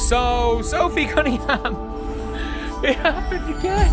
So, Sophie Cunningham, it happened again.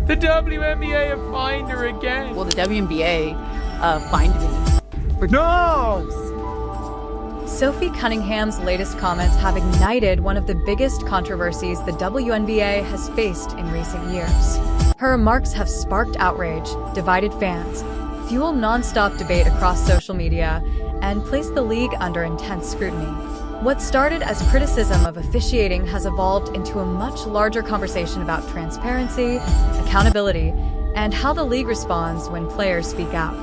The WNBA have fined her again. Well, the WNBA fined me. No! Sophie Cunningham's latest comments have ignited one of the biggest controversies the WNBA has faced in recent years. Her remarks have sparked outrage, divided fans, fueled non-stop debate across social media, and placed the league under intense scrutiny. What started as criticism of officiating has evolved into a much larger conversation about transparency, accountability, and how the league responds when players speak out.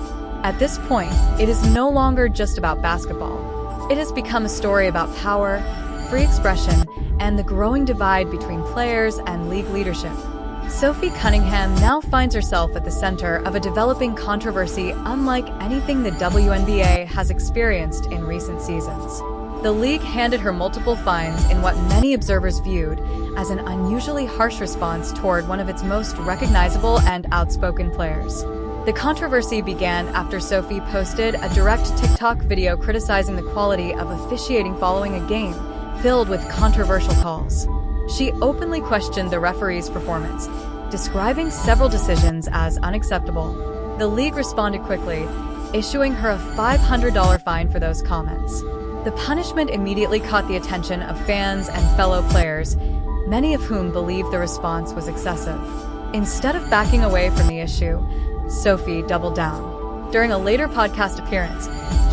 At this point, it is no longer just about basketball. It has become a story about power, free expression, and the growing divide between players and league leadership. Sophie Cunningham now finds herself at the center of a developing controversy unlike anything the WNBA has experienced in recent seasons. The league handed her multiple fines in what many observers viewed as an unusually harsh response toward one of its most recognizable and outspoken players. The controversy began after Sophie posted a direct TikTok video criticizing the quality of officiating following a game filled with controversial calls. She openly questioned the referee's performance, describing several decisions as unacceptable. The league responded quickly, issuing her a $500 fine for those comments. The punishment immediately caught the attention of fans and fellow players, many of whom believed the response was excessive. Instead of backing away from the issue, Sophie doubled down. During a later podcast appearance,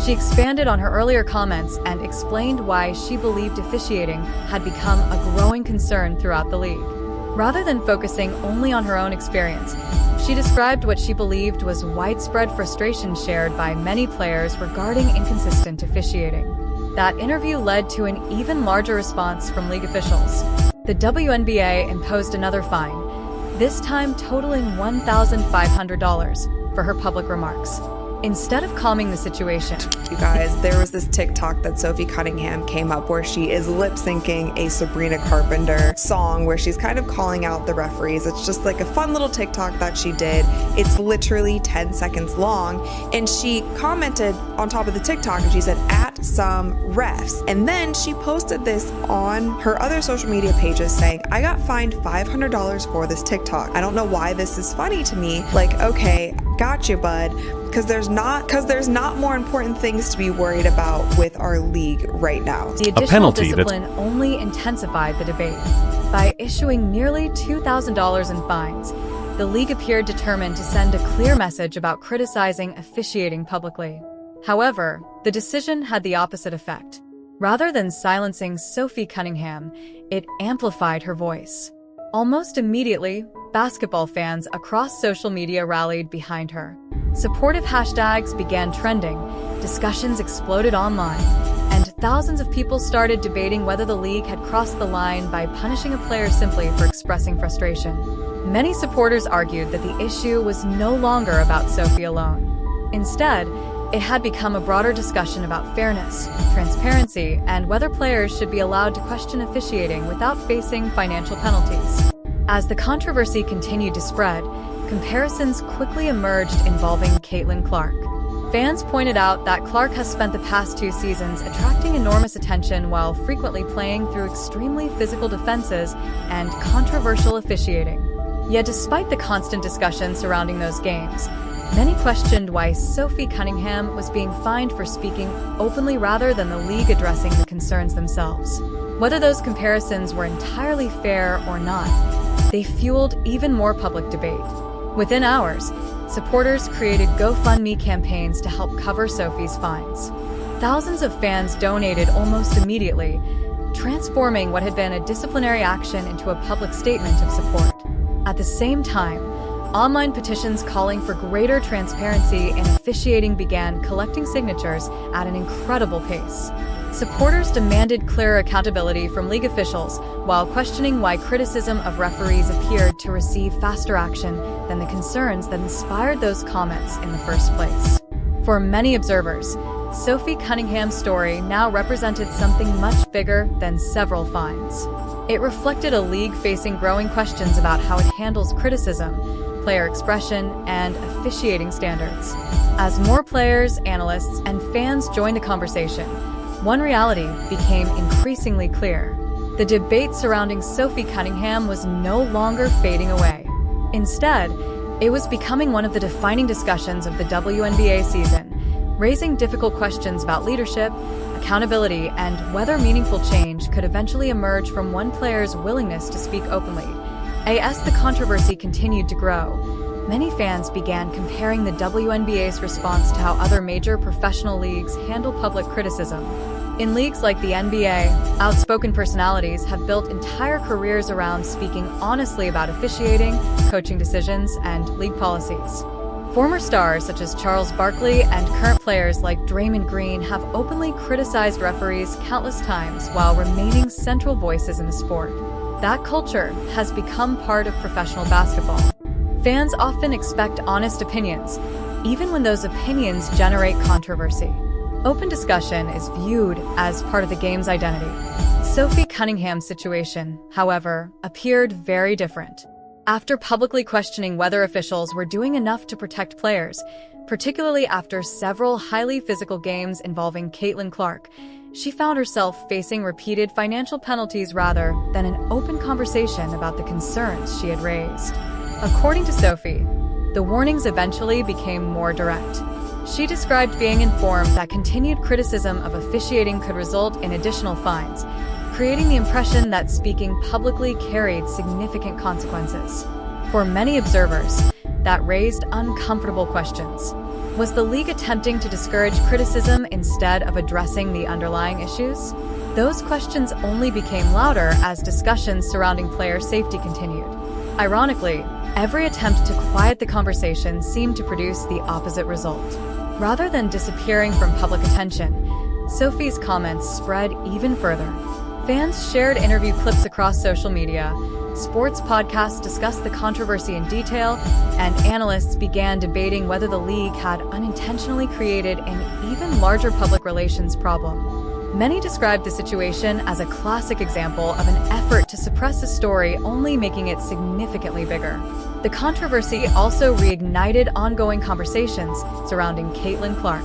she expanded on her earlier comments and explained why she believed officiating had become a growing concern throughout the league. Rather than focusing only on her own experience, she described what she believed was widespread frustration shared by many players regarding inconsistent officiating. That interview led to an even larger response from league officials. The WNBA imposed another fine, this time totaling $1,500 for her public remarks. Instead of calming the situation, you guys, there was this TikTok that Sophie Cunningham came up where she is lip syncing a Sabrina Carpenter song where she's kind of calling out the referees. It's just like a fun little TikTok that she did. It's literally 10 seconds long. And she commented on top of the TikTok and she said, "at some refs." And then she posted this on her other social media pages saying, "I got fined $500 for this TikTok. I don't know why this is funny to me." Like, okay, gotcha, bud. Because there's not more important things to be worried about with our league right now. The additional discipline only intensified the debate. By issuing nearly $2,000 in fines, the league appeared determined to send a clear message about criticizing officiating publicly. However, the decision had the opposite effect. Rather than silencing Sophie Cunningham, it amplified her voice. Almost immediately, basketball fans across social media rallied behind her. Supportive hashtags began trending, discussions exploded online, and thousands of people started debating whether the league had crossed the line by punishing a player simply for expressing frustration. Many supporters argued that the issue was no longer about Sophie alone. Instead, it had become a broader discussion about fairness, transparency, and whether players should be allowed to question officiating without facing financial penalties. As the controversy continued to spread, comparisons quickly emerged involving Caitlin Clark. Fans pointed out that Clark has spent the past 2 seasons attracting enormous attention while frequently playing through extremely physical defenses and controversial officiating. Yet despite the constant discussion surrounding those games, many questioned why Sophie Cunningham was being fined for speaking openly rather than the league addressing the concerns themselves. Whether those comparisons were entirely fair or not, they fueled even more public debate. Within hours, supporters created GoFundMe campaigns to help cover Sophie's fines. Thousands of fans donated almost immediately, transforming what had been a disciplinary action into a public statement of support. At the same time, online petitions calling for greater transparency in officiating began collecting signatures at an incredible pace. Supporters demanded clearer accountability from league officials, while questioning why criticism of referees appeared to receive faster action than the concerns that inspired those comments in the first place. For many observers, Sophie Cunningham's story now represented something much bigger than several fines. It reflected a league facing growing questions about how it handles criticism, player expression, and officiating standards. As more players, analysts, and fans joined the conversation, one reality became increasingly clear. The debate surrounding Sophie Cunningham was no longer fading away. Instead, it was becoming one of the defining discussions of the WNBA season, raising difficult questions about leadership, accountability, and whether meaningful change could eventually emerge from one player's willingness to speak openly. As the controversy continued to grow, many fans began comparing the WNBA's response to how other major professional leagues handle public criticism. In leagues like the NBA, outspoken personalities have built entire careers around speaking honestly about officiating, coaching decisions, and league policies. Former stars such as Charles Barkley and current players like Draymond Green have openly criticized referees countless times while remaining central voices in the sport. That culture has become part of professional basketball. Fans often expect honest opinions, even when those opinions generate controversy. Open discussion is viewed as part of the game's identity. Sophie Cunningham's situation, however, appeared very different. After publicly questioning whether officials were doing enough to protect players, particularly after several highly physical games involving Caitlin Clark, she found herself facing repeated financial penalties rather than an open conversation about the concerns she had raised. According to Sophie, the warnings eventually became more direct. She described being informed that continued criticism of officiating could result in additional fines, creating the impression that speaking publicly carried significant consequences. For many observers, that raised uncomfortable questions. Was the league attempting to discourage criticism instead of addressing the underlying issues? Those questions only became louder as discussions surrounding player safety continued. Ironically, every attempt to quiet the conversation seemed to produce the opposite result. Rather than disappearing from public attention, Sophie's comments spread even further. Fans shared interview clips across social media, sports podcasts discussed the controversy in detail, and analysts began debating whether the league had unintentionally created an even larger public relations problem. Many described the situation as a classic example of an effort to suppress a story, only making it significantly bigger. The controversy also reignited ongoing conversations surrounding Caitlin Clark.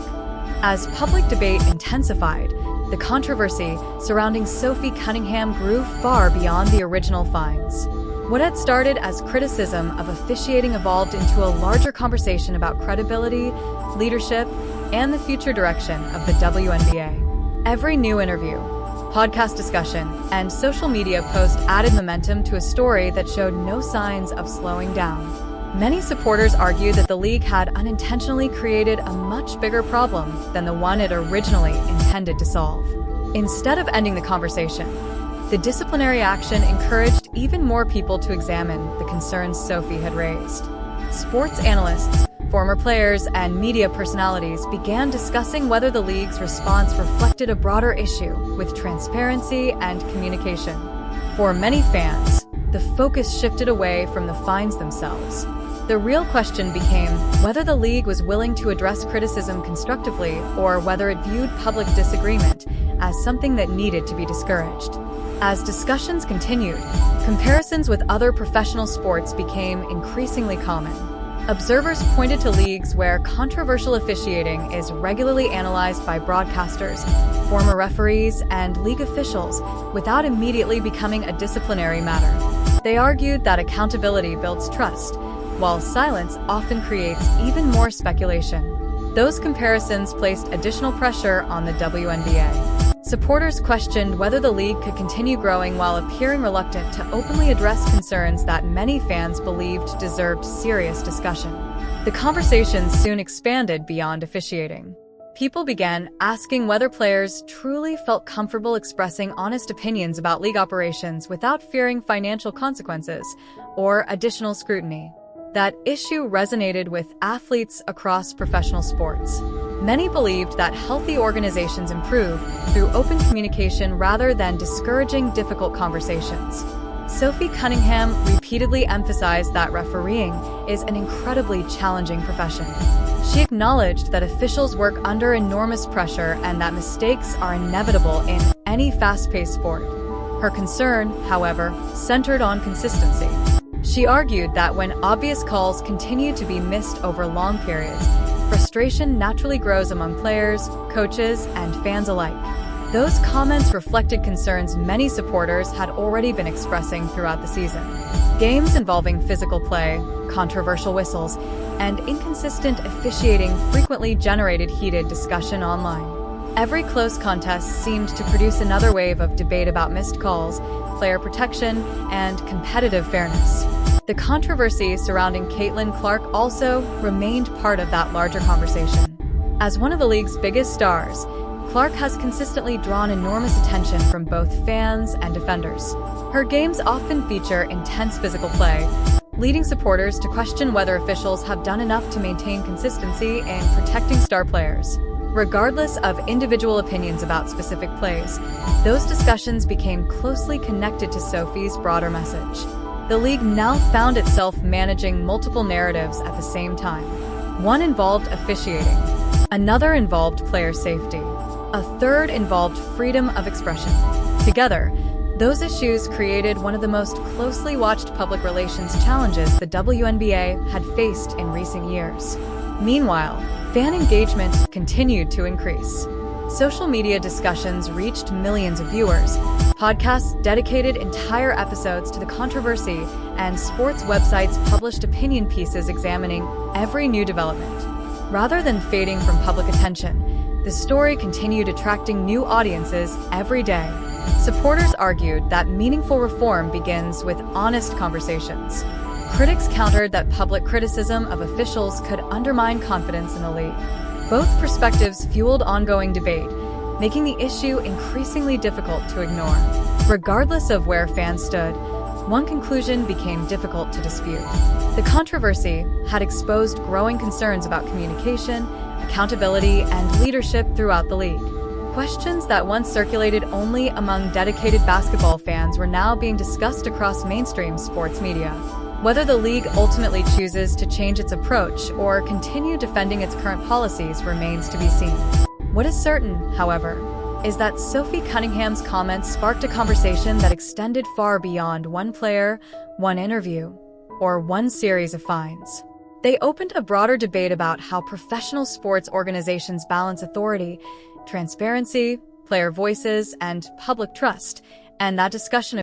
As public debate intensified, the controversy surrounding Sophie Cunningham grew far beyond the original fines. What had started as criticism of officiating evolved into a larger conversation about credibility, leadership, and the future direction of the WNBA. Every new interview, podcast discussion, and social media post added momentum to a story that showed no signs of slowing down. Many supporters argued that the league had unintentionally created a much bigger problem than the one it originally intended to solve. Instead of ending the conversation, the disciplinary action encouraged even more people to examine the concerns Sophie had raised. Sports analysts, former players, and media personalities began discussing whether the league's response reflected a broader issue with transparency and communication. For many fans, the focus shifted away from the fines themselves. The real question became whether the league was willing to address criticism constructively or whether it viewed public disagreement as something that needed to be discouraged. As discussions continued, comparisons with other professional sports became increasingly common. Observers pointed to leagues where controversial officiating is regularly analyzed by broadcasters, former referees, and league officials without immediately becoming a disciplinary matter. They argued that accountability builds trust, while silence often creates even more speculation. Those comparisons placed additional pressure on the WNBA. Supporters questioned whether the league could continue growing while appearing reluctant to openly address concerns that many fans believed deserved serious discussion. The conversation soon expanded beyond officiating. People began asking whether players truly felt comfortable expressing honest opinions about league operations without fearing financial consequences or additional scrutiny. That issue resonated with athletes across professional sports. Many believed that healthy organizations improve through open communication rather than discouraging difficult conversations. Sophie Cunningham repeatedly emphasized that refereeing is an incredibly challenging profession. She acknowledged that officials work under enormous pressure and that mistakes are inevitable in any fast-paced sport. Her concern, however, centered on consistency. She argued that when obvious calls continue to be missed over long periods, frustration naturally grows among players, coaches, and fans alike. Those comments reflected concerns many supporters had already been expressing throughout the season. Games involving physical play, controversial whistles, and inconsistent officiating frequently generated heated discussion online. Every close contest seemed to produce another wave of debate about missed calls, player protection, and competitive fairness. The controversy surrounding Caitlin Clark also remained part of that larger conversation. As one of the league's biggest stars, Clark has consistently drawn enormous attention from both fans and defenders. Her games often feature intense physical play, leading supporters to question whether officials have done enough to maintain consistency in protecting star players. Regardless of individual opinions about specific plays, those discussions became closely connected to Sophie's broader message. The league now found itself managing multiple narratives at the same time. One involved officiating, another involved player safety, a third involved freedom of expression. Together, those issues created one of the most closely watched public relations challenges the WNBA had faced in recent years. Meanwhile, fan engagement continued to increase. Social media discussions reached millions of viewers. Podcasts dedicated entire episodes to the controversy, and sports websites published opinion pieces examining every new development. Rather than fading from public attention, the story continued attracting new audiences every day. Supporters argued that meaningful reform begins with honest conversations. Critics countered that public criticism of officials could undermine confidence in the league. Both perspectives fueled ongoing debate, making the issue increasingly difficult to ignore. Regardless of where fans stood, one conclusion became difficult to dispute. The controversy had exposed growing concerns about communication, accountability, and leadership throughout the league. Questions that once circulated only among dedicated basketball fans were now being discussed across mainstream sports media. Whether the league ultimately chooses to change its approach or continue defending its current policies remains to be seen. What is certain, however, is that Sophie Cunningham's comments sparked a conversation that extended far beyond one player, one interview, or one series of fines. They opened a broader debate about how professional sports organizations balance authority, transparency, player voices, and public trust, and that discussion